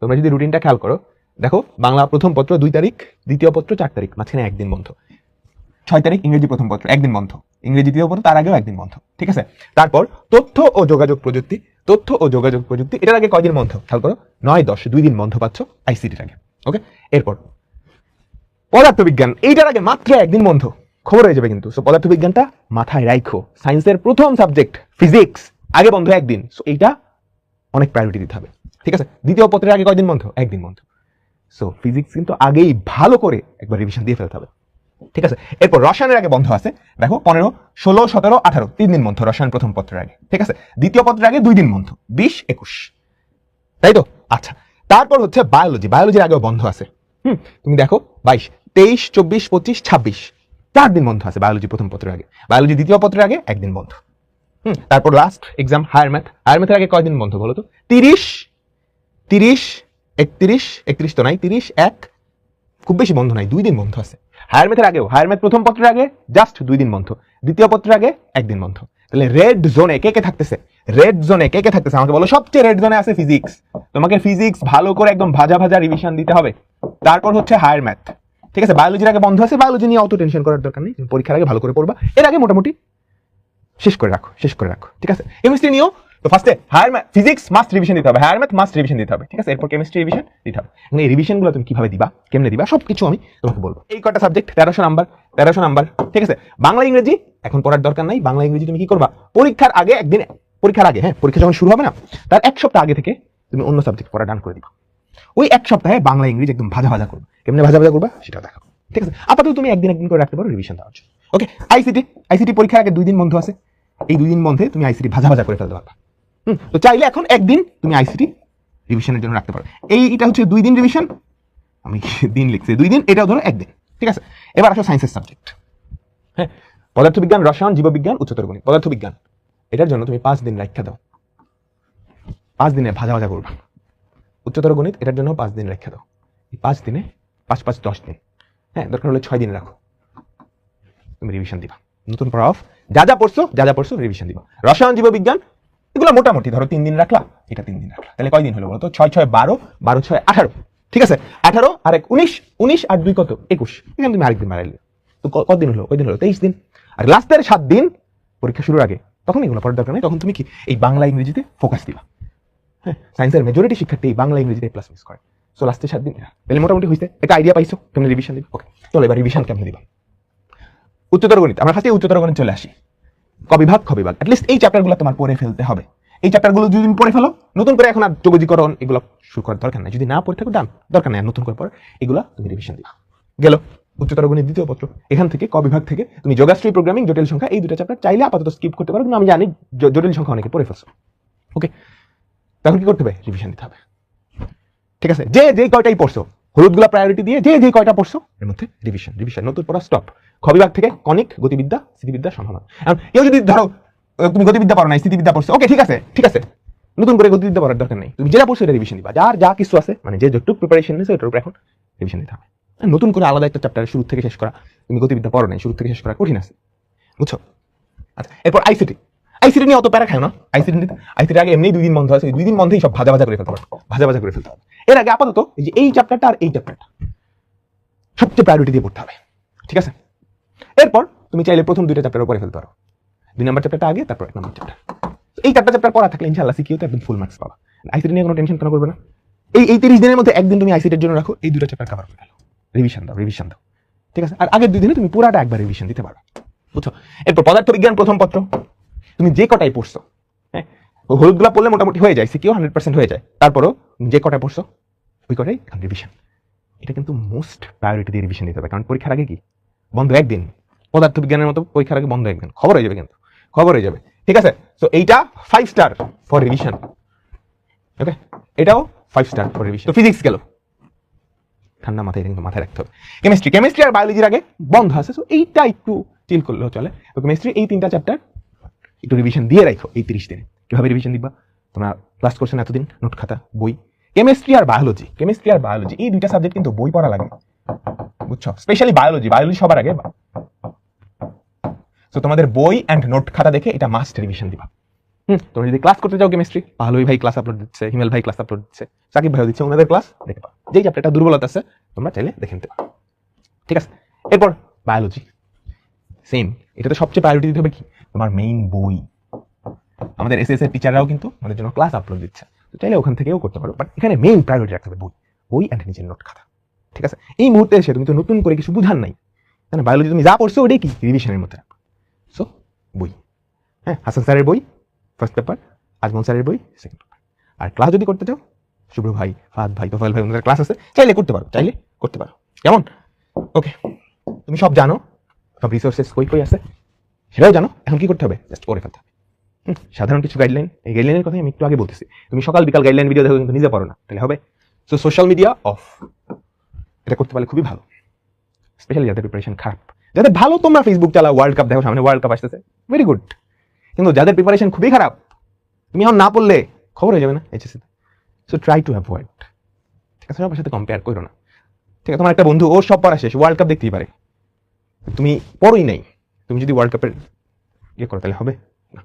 তোমরা যদি রুটিনটা খেয়াল করো, দেখো বাংলা প্রথম পত্র 2 তারিখ, দ্বিতীয় পত্র 4 তারিখ, মাঝখানে একদিন বন্ধ। 6 তারিখ ইংরেজি প্রথম পত্র, একদিন বন্ধ। ইংরেজি দ্বিতীয় পত্র তার আগেও একদিন বন্ধ, ঠিক আছে। তারপর তথ্য ও যোগাযোগ প্রযুক্তি, তথ্য ও যোগাযোগ প্রযুক্তি এটার আগে কয়দিন বন্ধ খেয়াল করো, 9-10 2 দিন বন্ধ পাচ্ছ আইসিটির আগে। ওকে, এরপর পদার্থবিজ্ঞান এইটার আগে মাত্র একদিন বন্ধ, খবর হয়ে যাবে কিন্তু। সো পদার্থবিজ্ঞানটা মাথায় রাখো। সায়েন্সের প্রথম সাবজেক্ট ফিজিক্স, আগে বন্ধ একদিন। সো এইটা অনেক প্রায়োরিটি দিতে হবে, ঠিক আছে। দ্বিতীয় পত্রের আগে কয়দিন বন্ধ, একদিন বন্ধ। সো ফিজিক্স কিন্তু আগেই ভালো করে একবার রিভিশন দিয়ে ফেলতে হবে, ঠিক আছে। এরপর রসায়নের আগে বন্ধ আছে, দেখো 15, 16, 17, 18 3 দিন বন্ধ রসায়ন প্রথম পত্রের আগে, ঠিক আছে। দ্বিতীয় পত্রের আগে 2 দিন বন্ধ, 20, 21, তাই তো। আচ্ছা, তারপর হচ্ছে বায়োলজি, বায়োলজির আগেও বন্ধ আছে। তুমি দেখো 22, 23, 24, 25, 26 4 দিন বন্ধ আছে বায়োলজি প্রথম পত্রের আগে। বায়োলজি দ্বিতীয় পত্রের আগে একদিন বন্ধ। তারপর last exam higher math, higher ম্যাথের আগে কয়দিন বন্ধ বলো তো? 30, 31, 31 তো নাই, 30, 1, খুব বেশি বন্ধ নাই, 2 দিন বন্ধ আছে। হায়ার ম্যাথের আগেও, হায়ার ম্যাথ প্রথম পত্রের আগে জাস্ট 2 দিন বন্ধ, দ্বিতীয় পত্রের আগে একদিন বন্ধ। তাহলে রেড জোনে কে কে থাকতেছে? রেড জোনে কে কে থাকতেছে আমাকে বলো। সবচেয়ে রেড জোনে আছে ফিজিক্স। তোমাকে ফিজিক্স ভালো করে একদম ভাজা ভাজা রিভিশন দিতে হবে। তারপর হচ্ছে হায়ার ম্যাথ, ঠিক আছে। বায়োলজির আগে বন্ধ আছে, বায়োলজি নিয়ে অত টেনশন করার দরকার নেই, পরীক্ষার আগে ভালো করে পড়বা, এর আগে মোটামুটি শেষ করে রাখো, শেষ করে রাখো, ঠিক আছে। কেমিস্ট্রি নিয়েও তো ফার্স্টে higher math, physics must revision দিতে হবে, হায়ার ম্যাথ মাস্ট রিভিশন দিতে হবে, ঠিক আছে। এরপর কেমিস্ট্রি রিভিশন দিতে হবে। এই রিভিশনগুলো তুমি কিভাবে দিবা, কেমনে দিবা, সবকিছু আমি তোমাকে বলবো। এই কয়টা সাবজেক্ট 1300 নাম্বার, ঠিক আছে। বাংলা ইংরেজি এখন পড়ার দরকার নাই। বাংলা ইংরেজি তুমি কি করবা, পরীক্ষার আগে একদিন, পরীক্ষার আগে, হ্যাঁ পরীক্ষা যখন শুরু হবে না তার 1 সপ্তাহ আগে থেকে তুমি অন্য সাবজেক্ট পড়া ডান করে দিবা। ওই 1 সপ্তাহে বাংলা ইংরেজি একদম ভাজা ভাজা করবা। কেমনে ভাজা ভাজা করবা সেটা দেখো, ঠিক আছে। আপাতত তুমি একদিন করে রাখতে পারো রিভিশন দেওয়ার জন্য। ওকে, আইসিটি পরীক্ষার আগে 2 দিন বন্ধ আছে। এই 2 দিন বন্ধে তুমি আইসিটি ভাজা ভাজা করে ফেলতে পারবা। তো চাইলে এখন একদিন তুমি আইসিটি রিভিশনের জন্য রাখতে পারো। এটা হচ্ছে 2 দিন রিভিশন, আমি দিন লিখছি 2 দিন, এটাও ধরো একদিন, ঠিক আছে। এবার আসো সায়েন্সের সাবজেক্ট, হ্যাঁ পদার্থবিজ্ঞান, রসায়ন, জীববিজ্ঞান, উচ্চতর গণিত। পদার্থবিজ্ঞান এটার জন্য তুমি 5 দিন রাখতে দাও, 5 দিনে ভাজা ভাজা করবা। উচ্চতর গণিত এটার জন্য 5 দিন রেখে দাও। এই 5 দিনে 5, 5, 10 দিন, হ্যাঁ দরকার হলে 6 দিন রাখো, তুমি রিভিশন দিবা। নতুন পড়া অফ, যা যা পড়ছো রিভিশন দিবা। রসায়ন, জীববিজ্ঞান এগুলো মোটামুটি ধরো 3 দিন রাখলা, এটা 3 দিন রাখলা, তাহলে কয়দিন হলো বলো তো? 6, 6, 12, 12, 6, 18, ঠিক আছে। 18 আর 1, 19, 19 আর 2 কত? 21, এখানে তুমি আরেকদিন বাড়াইলে তো কতদিন হলো? 23 দিন। আর লাস্টের 7 দিন পরীক্ষা শুরুর আগে, তখন এগুলো পড়ার দরকার নেই, তখন তুমি কি এই বাংলা ইংরেজিতে ফোকাস দিবা। হ্যাঁ, সায়েন্সের মেজরিটি শিক্ষার্থী বাংলা ইংরেজিতে প্লাস মিস করে। সো লাস্টে 7 দিন, তাহলে মোটামুটি হয়েছে, একটা আইডিয়া পাইছো কেমন রিভিশন দিবা। ওকে, চলো এবার রিভিশন কেমন দিবা। উচ্চতর গণিত, আমরা ফার্স্টে উচ্চতর গণিত চলে আসি। ক বিভাগ, অ্যাটলিস্ট এই চ্যাপ্টারগুলো তোমার পড়ে ফেলতে হবে। এই চ্যাপ্টারগুলো যদি তুমি পড়ে ফেলো, নতুন করে এখন আর যোগজীকরণ এগুলো শুরু করার দরকার নাই। যদি না পড়ে থাকো ডান, দরকার নাই, নতুন করে পড়ো, এগুলো তুমি রিভিশন দিবা। গেল উচ্চতর গণিত দ্বিতীয় পত্র। এখান থেকে ক বিভাগ থেকে তুমি যোগাশ্রী, প্রোগ্রামিং, জটিল সংখ্যা এই দুটো চ্যাপ্টার চাইলে আপাতত স্কিপ করতে পারো, কিন্তু আমি জানি জটিল সংখ্যা অনেকে পড়ে ফেলছো। ওকে, তখন কি করতে হবে? রিভিশন দিতে হবে, ঠিক আছে। যে কয়টাই পড়ছো, হলুদগুলা প্রায়োরিটি দিয়ে যে কয়টা পড়ছো এর মধ্যে রিভিশন, নতুন পড়া স্টপ। খ বিভাগ থেকে কনিক, গতিবিদ্যা, স্থিতিবিদ্যা, সম্ভাবনা। কেউ যদি ধরো তুমি গতিবিদ্যা পড়ো না, স্থিতিবিদ্যা পড়ছো, ওকে ঠিক আছে, নতুন করে গতিবিদ্যা পড়ার দরকার নেই, তুমি যেটা পড়ছো এটা রিভিশন দিবা। যার যা কিছু আছে, মানে যে যতটুকু প্রিপারেশন নিয়েছে ওটার উপর এখন রিভিশন দিতে হবে। নতুন করে আলাদা একটা চ্যাপ্টার শুরু থেকে শেষ করা, তুমি গতিবিদ্যা পড়ো নাই, শুরু থেকে শেষ করা কঠিন আছে, বুঝছো? আচ্ছা, এরপর আইসিটি নিয়ে অত প্যারা খায় না। আইসিটির আগে এমনি 2 দিন বন্ধ আছে, 2 দিন বন্ধেই সব ভাজা ভাজা করে ফেলতে পারো, এর আগে আপাতত এই চ্যাপ্টারটা আর এই চ্যাপ্টারটা সবচেয়ে প্রায়োরিটি দিয়ে পড়তে হবে, ঠিক আছে। এরপর তুমি চাইলে প্রথম 2টা চ্যাপ্টার পড়ে ফেলতে পারো, 2 নম্বর চ্যাপ্টারটা আগে, তারপর 1 নম্বর চ্যাপ্টার। এই 4টা চ্যাপ্টার পড়া থাকলে ইনশাআল্লাহ সিকিউতে একদম ফুল মার্কস পাবা। আইসিটি নিয়ে কোনো টেনশন কেন করবে না। এই 30 দিনের মধ্যে একদিন তুমি আইসিটির জন্য রাখো, এই 2টা চ্যাপ্টার কভার করে ফেলো, রিভিশন দাও, ঠিক আছে। আর আগের 2 দিনে তুমি পুরাটা একবার রিভিশন দিতে পারো, বুঝছো? এরপর পদার্থবিজ্ঞান প্রথম পত্র, তুমি যে কটাই পড়ছো, হ্যাঁ হলুদগুলা পড়লে মোটামুটি হয়ে যায়, সিকিউ 100% হয়ে যায়। তারপরও যে কটাই পড়ছো ওই কটাই রিভিশন। এটা কিন্তু মোস্ট প্রায়োরিটি দিয়ে রিভিশন দিতে হবে, কারণ পরীক্ষার আগে কি বন্ধ একদিন, পদার্থবিজ্ঞানের মতো পরীক্ষার আগে বন্ধ একদিন, খবর হয়ে যাবে, কিন্তু খবর হয়ে যাবে, ঠিক আছে। সো এইটা 5 স্টার ফর রিভিশন, ওকে, এটাও 5 স্টার ফর রিভিশন। তো ফিজিক্স গেল, ঠান্ডা মাথায় কিন্তু মাথায় রাখতে হবে। কেমিস্ট্রি আর বায়োলজির আগে বন্ধ আছে, সো এইটা একটু চিল করলেও চলে। তো কেমিস্ট্রি এই 3টা চ্যাপ্টার একটু রিভিশন দিয়ে রাখো এই 30 দিনে। কিভাবে রিভিশন দিবা? তোমরা ক্লাস করছেন এতদিন, নোট খাতা, বই। কেমিস্ট্রি আর বায়োলজি এই 2টা সাবজেক্ট কিন্তু বই পড়া লাগে, বুঝছো? স্পেশালি বায়োলজি সবার আগে। তো তোমাদের বই এন্ড নোট খাতা দেখে এটা মাস্ট রিভিশন দিবা, তোমরা যদি ক্লাস করতে চাও কেমিস্ট্রি, পাহলুই ভাই ক্লাস আপলোড দিচ্ছে, হিমেল ভাই ক্লাস আপলোড দিচ্ছে, সাকিব ভাইও দিচ্ছে, ওনাদের ক্লাস দেখতে পারো। যেই চ্যাপ্টারটা দুর্বলতা আছে তোমরা চাইলে দেখে নিতে পারো। ঠিক আছে, এরপর বায়োলজি সেম, এটাতে সবচেয়ে প্রায়োরিটি দিতে হবে কি তোমার মেইন বই। আমাদের এসএস এর টিচাররাও কিন্তু আমাদের জন্য ক্লাস আপলোড দিচ্ছে, তো চাইলে ওখান থেকেও করতে পারো, বাট এখানে মেইন প্রায়োরিটি রাখতে হবে বই, বই অ্যান্ড নিজের নোট খাতা। ঠিক আছে, এই মুহূর্তে এসে তুমি তো নতুন করে কিছু বুঝার নাই, মানে বায়োলজি তুমি যা পড়ছো ওটাই কি রিভিশনের মধ্যে রাখো। সো বই, হ্যাঁ, হাসান স্যারের বই ফার্স্ট পেপার, আজমল স্যারের বই সেকেন্ড পেপার। আর ক্লাস যদি করতে চাও শুভ্র ভাই, ফাহাদ ভাই, তোফায়েল ভাই, ওনাদের ক্লাস আছে, চাইলে করতে পারো, চাইলে করতে পারো। কেমন? ওকে, তুমি সব জানো, সব রিসোর্সেস কই কই আছে সেটাও জানো, এখন কি করতে হবে? জাস্ট করে ফেলতে হবে। সাধারণ কিছু গাইডলাইন, এই গাইডলাইনের কথা আমি একটু আগে বলতেছি। তুমি সকাল বিকাল গাইডলাইন ভিডিও দেখো কিন্তু নিজে পড়ো না, তাহলে হবে? সো সোশ্যাল মিডিয়া অফ, এটা করতে পারলে খুবই ভালো, স্পেশালি যাদের প্রিপারেশন খারাপ। যাদের ভালো, তোমরা ফেসবুক চালাও, ওয়ার্ল্ড কাপ দেখো, সামনে ওয়ার্ল্ড কাপ আসতেছে, ভেরি গুড। কিন্তু যাদের প্রিপারেশন খুবই খারাপ, তুমি এখন না পড়লে খবর হয়ে যাবে না এইচএসসিতে। So try to avoid. ঠিক আছে, সবার সাথে কম্পেয়ার করো না। ঠিক আছে, তোমার একটা বন্ধু ওর সব পড়া শেষ, ওয়ার্ল্ড কাপ দেখতেই পারে, তুমি পড়োই নাই, তুমি যদি ওয়ার্ল্ড কাপের ইয়ে করো তাহলে হবে না।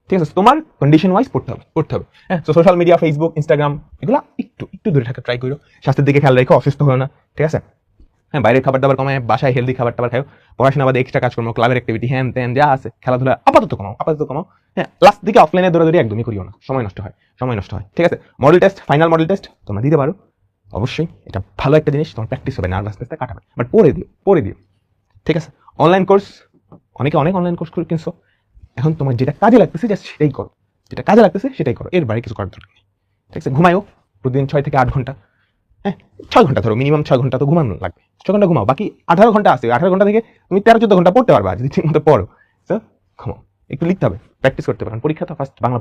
ঠিক আছে, তোমার কন্ডিশন ওয়াইজ পড়তে হবে। হ্যাঁ, তো সোশ্যাল মিডিয়া, ফেসবুক, ইনস্টাগ্রাম, এগুলো একটু দূরে থাকা ট্রাই করো। স্বাস্থ্যের দিকে খেয়াল রেখো, অসুস্থ হও না। ঠিক আছে, হ্যাঁ, বাইরের খাবার দাবার কমায়, বাসায় হেলদি খাবার টাবার খাও, পড়াশোনা বাদে এক্সট্রা কাজকর্ম, ক্লাবের অ্যাক্টিভিটি, হ্যান ত্যান যা আছে, খেলাধুলা আপাতত কমাও। হ্যাঁ, লাস্ট দিকে অফলাইনে দৌড়াদৌড়ি একদমই করিও না, সময় নষ্ট হয়। ঠিক আছে, model test, final model test তোমরা দিতে পারো, অবশ্যই এটা ভালো একটা জিনিস, তোমার প্র্যাকটিস হবে, নার্ভাসনেসটা কাটাবে, বাট পড়ে দিও। ঠিক আছে, অনলাইন কোর্স, অনেকে অনেক অনলাইন কোর্স করে কিনছো, এখন তোমার যেটা কাজে লাগতেছে জাস্ট সেটাই করো, এর বাইরে কিছু করার দরকার নেই। ঠিক আছে, ঘুমায়ও প্রতিদিন 6 থেকে 8 ঘন্টা, হ্যাঁ 6 ঘন্টা ধরো, মিনিমাম 6 ঘন্টা তো ঘুমানো লাগবে, 6 ঘন্টা ঘুমাও, বাকি 18 ঘন্টা আছে, 18 ঘন্টা থেকে তুমি 13-14 ঘন্টা পড়তে পারবা যদি ঠিক মতো পড়ো। তো ঘুমাও, একটু লিখতে হবে, প্র্যাকটিস করতে পারেন, পরীক্ষা তো ফার্স্ট বাংলা